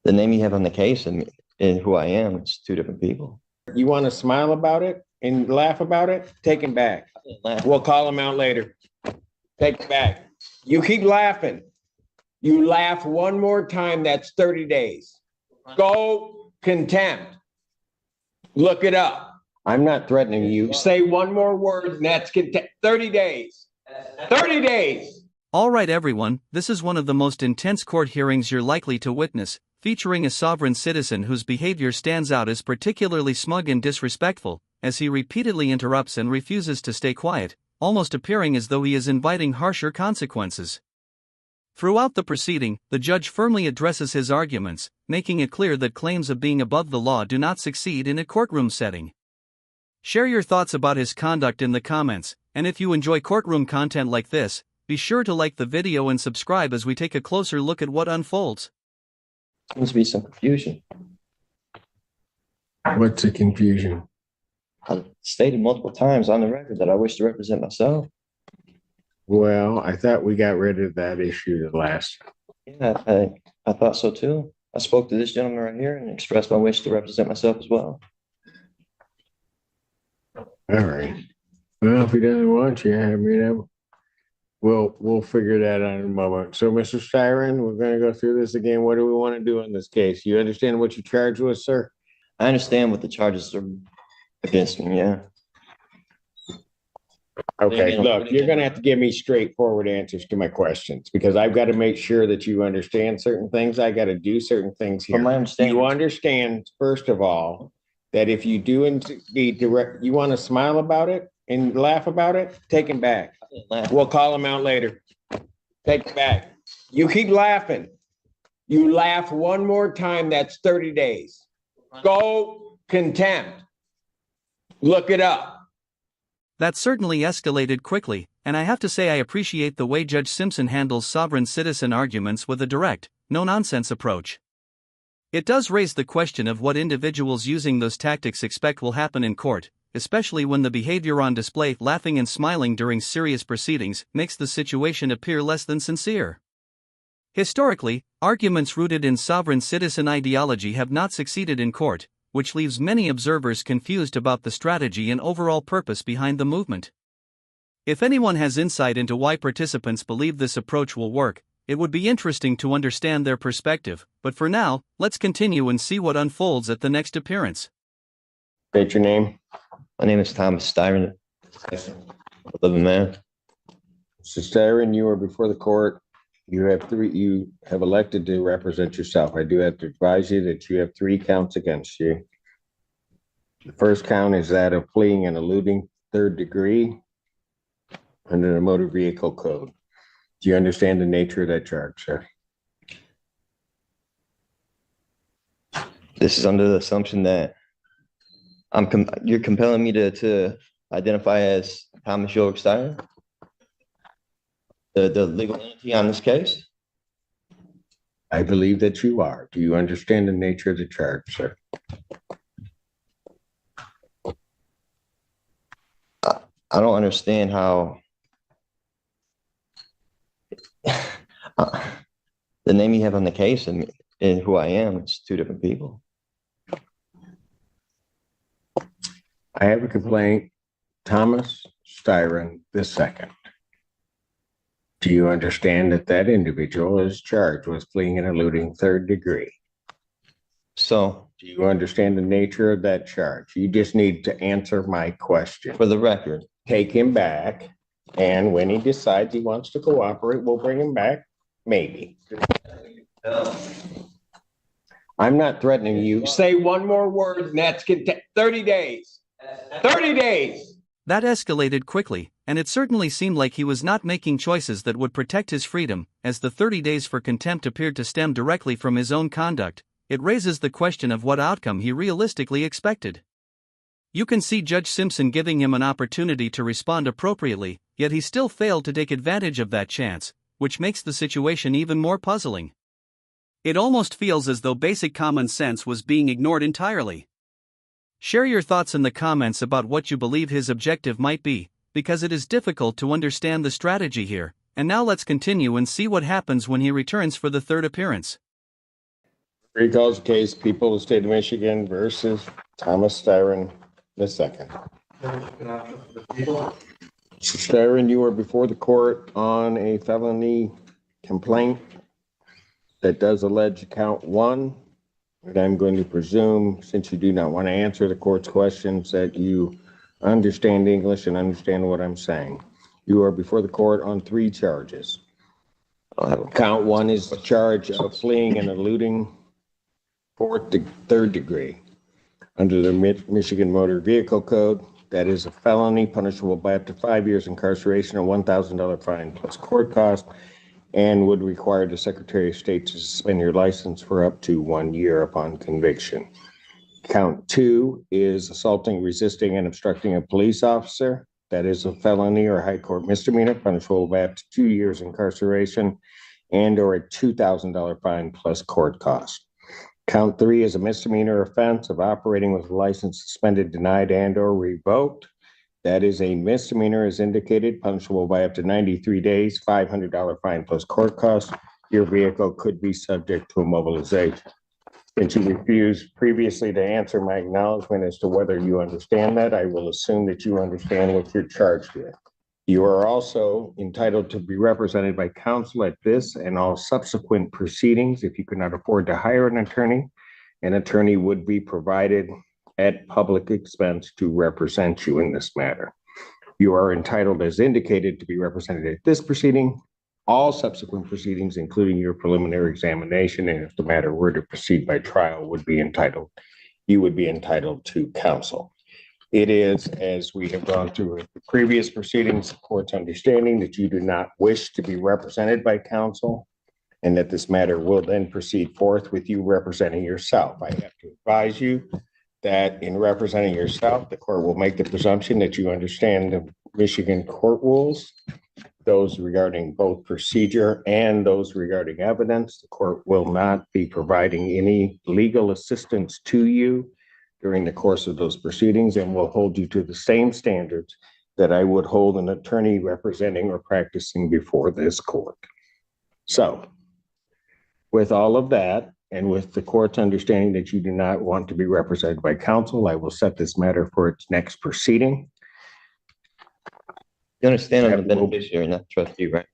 The name you have on the case and who I am, it's two different people. You want to smile about it and laugh about it? Take him back. We'll call him out later. Take him back. You keep laughing. You laugh one more time, that's 30 days. Go contempt. Look it up. I'm not threatening you. Say one more word and that's contempt. 30 days. 30 days. All right, everyone, this is one of the most intense court hearings you're likely to witness, featuring a sovereign citizen whose behavior stands out as particularly smug and disrespectful, as he repeatedly interrupts and refuses to stay quiet, almost appearing as though he is inviting harsher consequences. Throughout the proceeding, the judge firmly addresses his arguments, making it clear that claims of being above the law do not succeed in a courtroom setting. Share your thoughts about his conduct in the comments, and if you enjoy courtroom content like this, be sure to like the video and subscribe as we take a closer look at what unfolds. Seems to be some confusion. What's the confusion? I've stated multiple times on the record that I wish to represent myself. Well, I thought we got rid of that issue the last. Yeah, I thought so too. I spoke to this gentleman right here and expressed my wish to represent myself as well. All right. Well, if he doesn't want you, I mean, we'll figure that out in a moment. So, Mr. Styron, we're going to go through this again. What do we want to do in this case? You understand what you're charged with, sir? I understand what the charges are against me, yeah. Okay, look, you're going to have to give me straightforward answers to my questions because I've got to make sure that you understand certain things. I got to do certain things here. From my understanding, you understand, first of all, that if you do indeed direct, you want to smile about it and laugh about it, take him back. We'll call him out later. Take him back. You keep laughing. You laugh one more time, that's 30 days. Go contempt. Look it up. That certainly escalated quickly, and I have to say I appreciate the way Judge Simpson handles sovereign citizen arguments with a direct, no-nonsense approach. It does raise the question of what individuals using those tactics expect will happen in court, especially when the behavior on display, laughing and smiling during serious proceedings, makes the situation appear less than sincere. Historically, arguments rooted in sovereign citizen ideology have not succeeded in court, which leaves many observers confused about the strategy and overall purpose behind the movement. If anyone has insight into why participants believe this approach will work, it would be interesting to understand their perspective, but for now, let's continue and see what unfolds at the next appearance. State your name. my name is Thomas Styron. I live in man. Mr. Styron, you are before the court. You have elected to represent yourself. I do have to advise you that you have 3 counts against you. The first count is that of fleeing and eluding 3rd degree under the motor vehicle code. Do you understand the nature of that charge, sir? This is under the assumption that you're compelling me to identify as Thomas York Styron, the legal entity on this case. I believe that you are. Do you understand the nature of the charge, sir? I don't understand how the name you have on the case and who I am, it's 2 different people. I have a complaint, Thomas Styron II. Do you understand that that individual is charged with fleeing and eluding 3rd degree? So, do you understand the nature of that charge? You just need to answer my question. For the record, take him back, and when he decides he wants to cooperate, we'll bring him back. Maybe. I'm not threatening you. Say one more word, and that's 30 days. 30 days. That escalated quickly, and it certainly seemed like he was not making choices that would protect his freedom, as the 30 days for contempt appeared to stem directly from his own conduct. It raises the question of what outcome he realistically expected. You can see Judge Simpson giving him an opportunity to respond appropriately, yet he still failed to take advantage of that chance, which makes the situation even more puzzling. It almost feels as though basic common sense was being ignored entirely. Share your thoughts in the comments about what you believe his objective might be, because it is difficult to understand the strategy here. And now let's continue and see what happens when he returns for the 3rd appearance. Recalls the case, people of the state of Michigan versus Thomas Styron II. Mr. Styron, you are before the court on a felony complaint that does allege count one. And I'm going to presume, since you do not want to answer the court's questions, that you understand English and understand what I'm saying. You are before the court on 3 charges. Count one is the charge of fleeing and eluding third degree. Under the Michigan Motor Vehicle Code, that is a felony punishable by up to 5 years incarceration or $1,000 fine plus court cost, and would require the Secretary of State to suspend your license for up to 1 year upon conviction. Count two is assaulting, resisting, and obstructing a police officer. That is a felony or high court misdemeanor punishable by up to 2 years incarceration and or a $2,000 fine plus court cost. Count three is a misdemeanor offense of operating with a license suspended, denied, and or revoked. That is a misdemeanor as indicated, punishable by up to 93 days, $500 fine plus court costs. Your vehicle could be subject to immobilization. Since you refused previously to answer my acknowledgement as to whether you understand that, I will assume that you understand what you're charged with. You are also entitled to be represented by counsel at this and all subsequent proceedings. If you cannot afford to hire an attorney would be provided at public expense to represent you in this matter. You are entitled, as indicated, to be represented at this proceeding, all subsequent proceedings, including your preliminary examination, and if the matter were to proceed by trial, you would be entitled to counsel. It is, as we have gone through the previous proceedings, the court's understanding that you do not wish to be represented by counsel, and that this matter will then proceed forth with you representing yourself. I have to advise you that in representing yourself, the court will make the presumption that you understand the Michigan court rules, those regarding both procedure and those regarding evidence. The court will not be providing any legal assistance to you during the course of those proceedings and will hold you to the same standards that I would hold an attorney representing or practicing before this court. So, with all of that, and with the court's understanding that you do not want to be represented by counsel, I will set this matter for its next proceeding. You understand I'm the beneficiary, not trustee, right?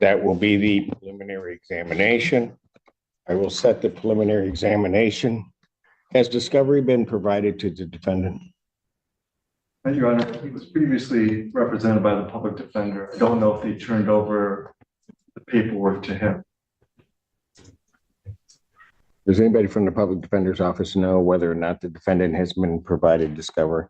That will be the preliminary examination. I will set the preliminary examination. Has discovery been provided to the defendant? Your Honor, he was previously represented by the public defender. I don't know if they turned over the paperwork to him. Does anybody from the public defender's office know whether or not the defendant has been provided discovery?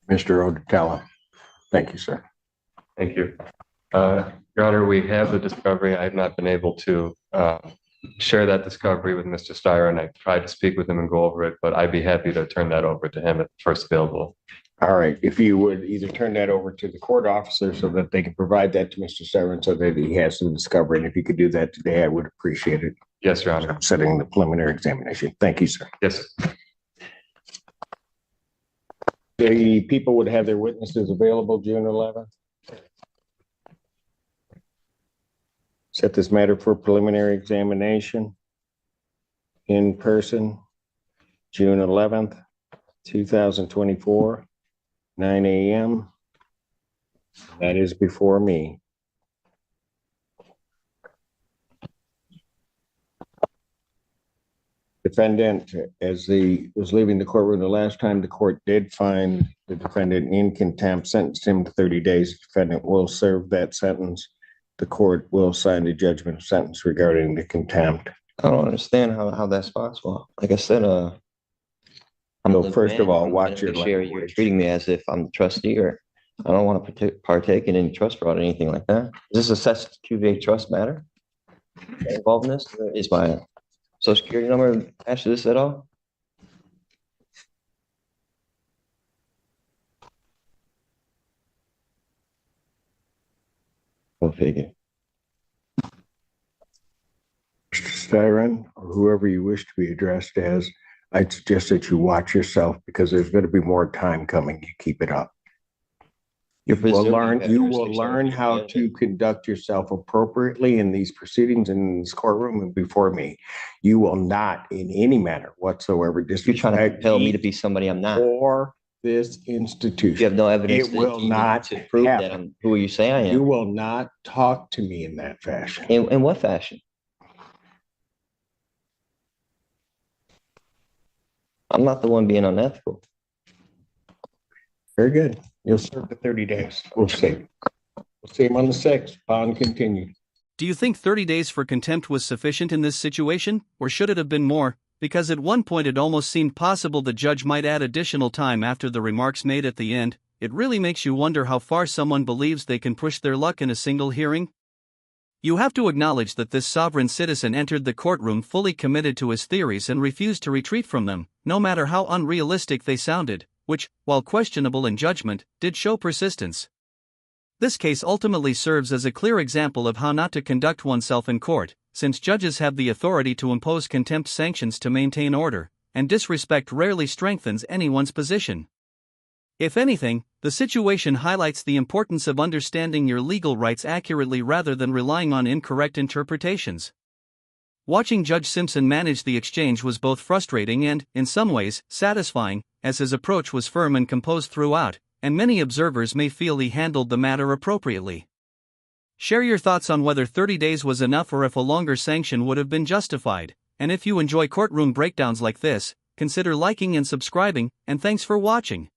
Mr. Odetella. Thank you, sir. Thank you. Your Honor, we have the discovery. I have not been able to share that discovery with Mr. Steyer, and I've tried to speak with him and go over it, but I'd be happy to turn that over to him at first available. All right. If you would either turn that over to the court officer so that they can provide that to Mr. Steyer so that he has the discovery, and if you could do that today, I would appreciate it. Yes, Your Honor. I'm setting the preliminary examination. Thank you, sir. Yes. The people would have their witnesses available June 11th. Set this matter for preliminary examination in person, June 11th, 2024, 9 a.m. That is before me. Defendant, as he was leaving the courtroom the last time, the court did find the defendant in contempt, sentenced him to 30 days. The defendant will serve that sentence. The court will sign the judgment of sentence regarding the contempt. I don't understand how that's possible. Like I said, So first of all, watch your language. You're language. treating me as if I'm the trustee, or I don't want to partake in any trust fraud or anything like that. Is this a Sest QV trust matter involved in this? Is my social security number attached to this at all? Go figure. Mr. Styron, or whoever you wish to be addressed as, I'd suggest that you watch yourself because there's going to be more time coming. You keep it up. You're You will preserving learn, that you will jurisdiction learn of the how community. to conduct yourself appropriately in these proceedings in this courtroom and before me. You will not in any manner whatsoever You're trying to disrespect compel me to be somebody I'm not. or this You institution. have no evidence It will not to prove that happen. I'm who you say I You am. will not talk to me in that fashion. In what fashion? I'm not the one being unethical. Very good. You'll serve the 30 days. We'll see. We'll see him on the 6th. Bond continued. Do you think 30 days for contempt was sufficient in this situation, or should it have been more? Because at one point it almost seemed possible the judge might add additional time after the remarks made at the end. It really makes you wonder how far someone believes they can push their luck in a single hearing. You have to acknowledge that this sovereign citizen entered the courtroom fully committed to his theories and refused to retreat from them, no matter how unrealistic they sounded, which, while questionable in judgment, did show persistence. This case ultimately serves as a clear example of how not to conduct oneself in court, since judges have the authority to impose contempt sanctions to maintain order, and disrespect rarely strengthens anyone's position. If anything, the situation highlights the importance of understanding your legal rights accurately rather than relying on incorrect interpretations. Watching Judge Simpson manage the exchange was both frustrating and, in some ways, satisfying, as his approach was firm and composed throughout, and many observers may feel he handled the matter appropriately. Share your thoughts on whether 30 days was enough or if a longer sanction would have been justified, and if you enjoy courtroom breakdowns like this, consider liking and subscribing, and thanks for watching.